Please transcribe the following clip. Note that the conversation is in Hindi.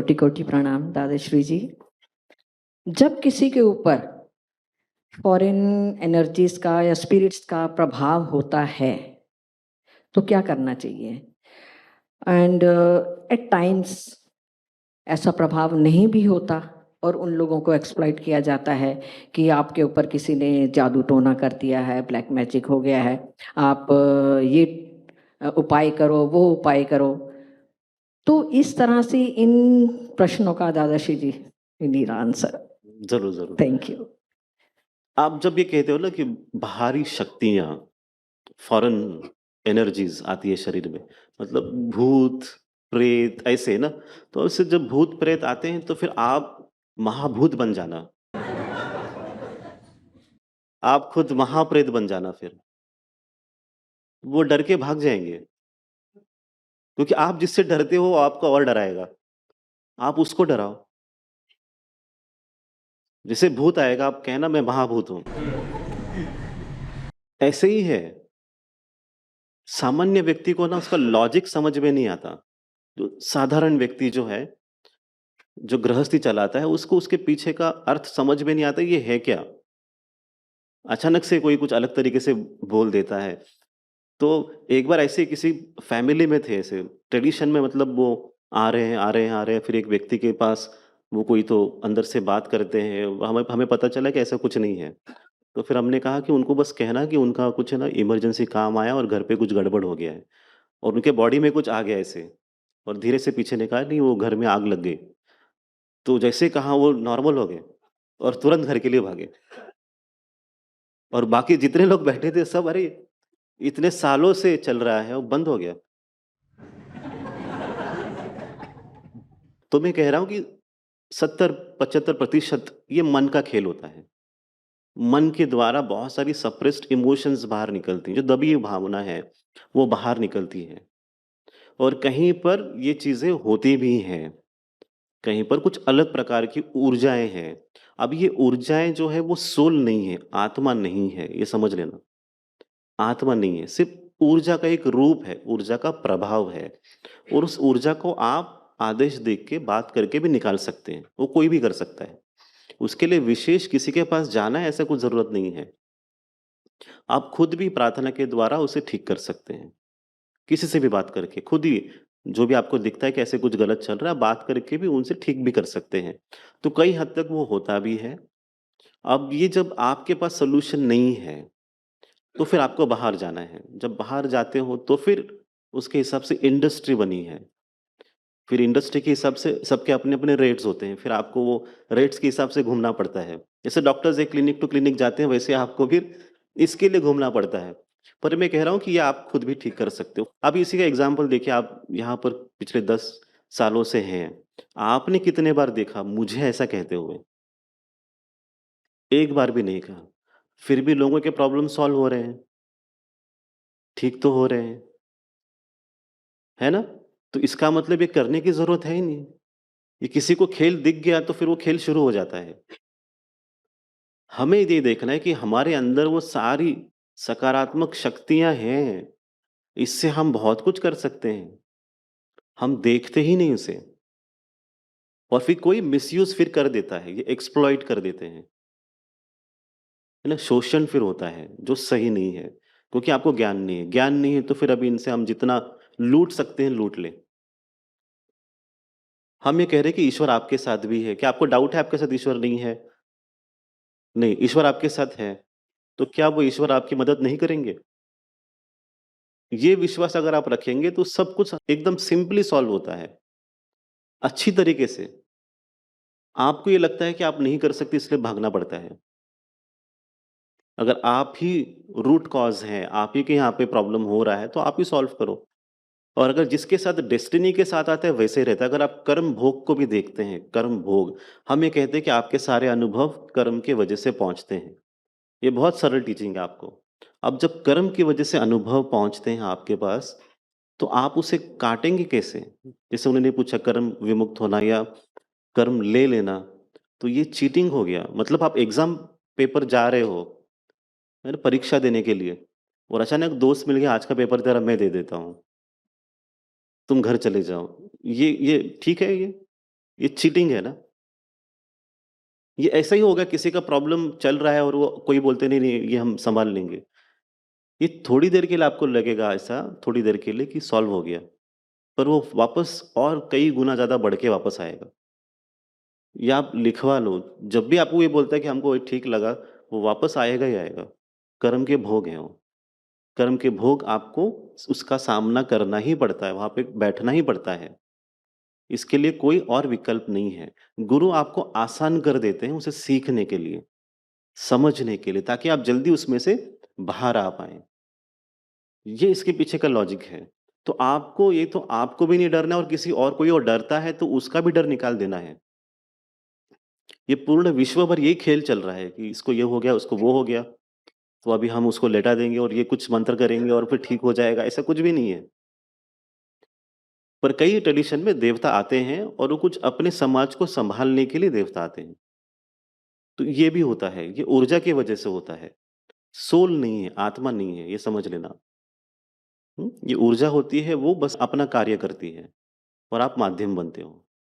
कोटि कोटि प्रणाम दादाश्री जी। जब किसी के ऊपर फॉरेन एनर्जीज का या स्पिरिट्स का प्रभाव होता है तो क्या करना चाहिए? एंड एट टाइम्स ऐसा प्रभाव नहीं भी होता और उन लोगों को एक्सप्लॉइट किया जाता है कि आपके ऊपर किसी ने जादू टोना कर दिया है, ब्लैक मैजिक हो गया है, आप ये उपाय करो, वो उपाय करो। तो इस तरह से इन प्रश्नों का दादाश्री जी नीड आंसर। ज़रूर, ज़रूर। Thank you. आप जब ये कहते हो ना कि बाहरी शक्तियाँ, फॉरेन एनर्जीज़ आती है शरीर में, मतलब भूत, प्रेत ऐसे ना, तो ऐसे जब भूत-प्रेत आते हैं तो फिर आप महाभूत बन जाना। आप खुद महाप्रेत बन जाना फिर। वो डर के भाग जाएँगे, क्योंकि आप जिससे डरते हो वो आपको और डराएगा। आप उसको डराओ। जैसे भूत आएगा आप कहना मैं महाभूत हूँ। ऐसे ही है। सामान्य व्यक्ति को ना उसका लॉजिक समझ में नहीं आता। जो साधारण व्यक्ति जो है, जो गृहस्थी चलाता है, उसको उसके पीछे का अर्थ समझ में नहीं आता ये है क्या? अचानक से कोई कुछ अलग तरीके से बोल देता है। तो एक बार ऐसे किसी फैमिली में थे ऐसे, ट्रेडिशन में मतलब वो आ रहे हैं, आ रहे हैं, आ रहे हैं, फिर एक व्यक्ति के पास वो कोई तो अंदर से बात करते हैं, हमें हमें पता चला कि ऐसा कुछ नहीं है। तो फिर हमने कहा कि उनको बस कहना कि उनका कुछ है ना इमरजेंसी काम आया और घर पे कुछ गड़बड़ हो गया है और उनके बॉडी में कुछ आ गया ऐसे और धीरे से पीछे ने कहा नहीं वो घर में आग लग गई। तो जैसे कहा वो नॉर्मल हो गए और तुरंत घर के लिए भागे और बाकी जितने लोग बैठे थे सब अरे! इतने सालों से चल रहा है, वो बंद हो गया। तो मैं कह रहा हूँ कि 70-75% ये मन का खेल होता है। मन के द्वारा बहुत सारी सप्रेस्ड इमोशंस बाहर निकलती हैं, जो दबी हुई भावना है, वो बाहर निकलती है और कहीं पर ये चीज़ें होती भी हैं। कहीं पर कुछ अलग प्रकार की ऊर्जाएँ हैं। अब ये ऊर्जाएँ जो है वो सोल नहीं है, आत्मा नहीं है, ये समझ लेना। आत्मा नहीं है, सिर्फ़ ऊर्जा का एक रूप है, ऊर्जा का प्रभाव है और उस ऊर्जा को आप आदेश देके के, बात करके भी निकाल सकते हैं, वो कोई भी कर सकता है। उसके लिए विशेष किसी के पास जाना है ऐसा कुछ ज़रूरत नहीं है। आप खुद भी प्रार्थना के द्वारा उसे ठीक कर सकते हैं। किसी से भी बात करके, खुद ही जो भी आपको दिखता है कि ऐसे कुछ गलत चल रहा है, बात करके भी उनसे ठीक भी कर सकते हैं। तो कई हद तक वो होता भी है। अब ये जब आपके पास सॉल्यूशन नहीं है तो फिर आपको बाहर जाना है। जब बाहर जाते हो तो फिर उसके हिसाब से इंडस्ट्री बनी है। फिर इंडस्ट्री के हिसाब से सबके अपने-अपने रेट्स होते हैं। फिर आपको वो रेट्स के हिसाब से घूमना पड़ता है। जैसे डॉक्टर्स एक क्लिनिक टू क्लिनिक जाते हैं वैसे आपको फिर इसके लिए घूमना पड़ता है। पर मैं कह रहा हूँ कि ये आप खुद भी ठीक कर सकते हो। अब इसी का एग्ज़ाम्पल देखिए आप यहाँ पर पिछले 10 सालों से हैं। आपने कितने बार देखा मुझे ऐसा कहते हुए? एक बार भी नहीं कहा। फिर भी लोगों के प्रॉब्लम सॉल्व हो रहे हैं, ठीक तो हो रहे हैं। है ना? तो इसका मतलब ये करने की ज़रूरत है ही नहीं। ये किसी को खेल दिख गया तो फिर वो खेल शुरू हो जाता है। हमें ये देखना है कि हमारे अंदर वो सारी सकारात्मक शक्तियाँ हैं। इससे हम बहुत कुछ कर सकते हैं। हम देखते ही नहीं उसे और फिर कोई मिसयूज़ फिर कर देता है, ये एक्सप्लॉइट कर देते हैं। है ना? शोषण फिर होता है, जो सही नहीं है, क्योंकि आपको ज्ञान नहीं है। ज्ञान नहीं है तो फिर अभी इनसे हम जितना लूट सकते हैं, लूट लें। हम ये कह रहे हैं कि ईश्वर आपके साथ भी है। क्या आपको डाउट है आपके साथ ईश्वर नहीं है? नहीं, ईश्वर आपके साथ है। तो क्या वो ईश्वर आपकी मदद नहीं करेंगे? ये विश्वास अगर आप रखेंगे तो सब कुछ एकदम सिंपली सॉल्व होता है, अच्छी तरीके से। आपको ये लगता है कि आप नहीं कर सकते इसलिए भागना पड़ता है। अगर आप ही रूट कॉज़ हैं, आप ही के यहाँ पे प्रॉब्लम हो रहा है तो आप ही सॉल्व करो। और अगर जिसके साथ डेस्टिनी के साथ आता है वैसे ही रहता है। अगर आप कर्म भोग को भी देखते हैं, कर्म भोग, हम ये कहते हैं कि आपके सारे अनुभव कर्म की वजह से पहुँचते हैं। ये बहुत सरल टीचिंग है आपको। अब जब कर्म की वजह से अनुभव पहुँचते हैं आपके पास, तो आप उसे काटेंगे कैसे? जैसे उन्होंने पूछा कर्म विमुक्त होना या कर्म ले लेना, तो ये चीटिंग हो गया। मतलब आप एग्ज़ाम पेपर जा रहे हो, है ना, परीक्षा देने के लिए और अचानक दोस्त मिल गया आज का पेपर तेरा मैं दे देता हूँ, तुम घर चले जाओ। ये ठीक है ये? ये चीटिंग है ना। ये ऐसा ही होगा, किसी का प्रॉब्लम चल रहा है और वो कोई बोलते नहीं, नहीं ये हम सँभाल लेंगे। ये थोड़ी देर के लिए आपको लगेगा ऐसा, थोड़ी देर के लिए कि सॉल्व हो गया, पर वो वापस और कई गुना ज़्यादा बढ़ के वापस आएगा। या आप लिखवा लो, जब भी आपको ये बोलता है कि हमको ये ठीक लगा, वो वापस आएगा ही आएगा। कर्म के भोग हैं वो। कर्म के भोग आपको उसका सामना करना ही पड़ता है, वहाँ पे बैठना ही पड़ता है। इसके लिए कोई और विकल्प नहीं है। गुरु आपको आसान कर देते हैं उसे सीखने के लिए, समझने के लिए, ताकि आप जल्दी उसमें से बाहर आ पाएँ। ये इसके पीछे का लॉजिक है। तो आपको ये तो आपको भी नहीं डरना है, और किसी और कोई और डरता है तो उसका भी डर निकाल देना है। ये पूर्ण विश्व भर यही खेल चल रहा है कि इसको ये हो गया, उसको वो हो गया, तो अभी हम उसको लेटा देंगे और ये कुछ मंत्र करेंगे और फिर ठीक हो जाएगा, ऐसा कुछ भी नहीं है। पर कई ट्रेडिशन में देवता आते हैं और वो कुछ अपने समाज को सँभालने के लिए देवता आते हैं। तो ये भी होता है, ये ऊर्जा की वजह से होता है। सोल नहीं है, आत्मा नहीं है, ये समझ लेना। ये ऊर्जा होती है, वो बस अपना कार्य करती है और आप माध्यम बनते हो।